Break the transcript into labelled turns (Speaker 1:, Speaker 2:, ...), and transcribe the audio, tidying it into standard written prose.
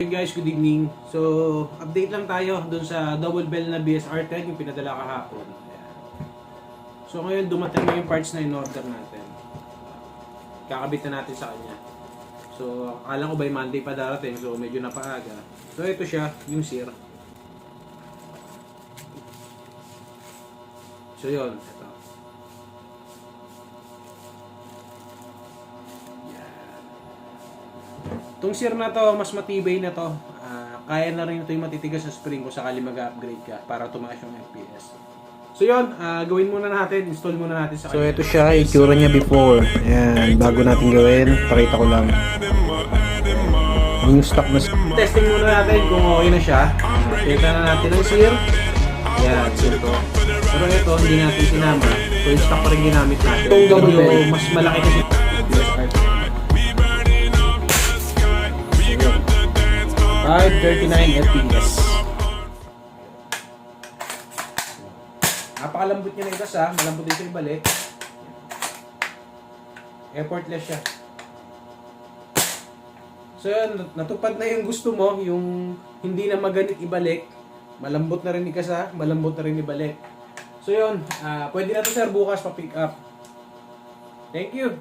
Speaker 1: Hey guys, good evening. So, update lang tayo dun sa double bell na BSR10 yung pinadala kahapon. Ayan. So, ngayon dumating na yung parts na in-order natin. Kakabit na natin sa kanya. So, akala ko by Monday pa darating. So, medyo napaaga. So, ito siya, yung sear. So, yun. Ito. Itong sear na to, mas matibay na to. Kaya na rin ito yung matitigas sa spring kung sakali mag-upgrade ka para tumaas yung FPS. So yun, gawin muna natin, install muna natin sa kanya. So ito siya, itsura niya before. Ayan, bago natin gawin, pakita ko lang. Yung stock na testing muna natin kung okay na siya. Kita na natin ang sear. Ayan, ito. Pero ito, hindi natin sinama. So yung stock pa rin ginamit natin. Medyo mas malaki kasi. 539 FPS. Napakalambot niya na itas ha. Malambot din siya ibalik. Effortless siya. So yun, natupad na yung gusto mo. Yung hindi na maganit ibalik. Malambot na rin ikas ha. Malambot na rin ibalik. So yun, pwede na to sir bukas pa-pick up. Thank you.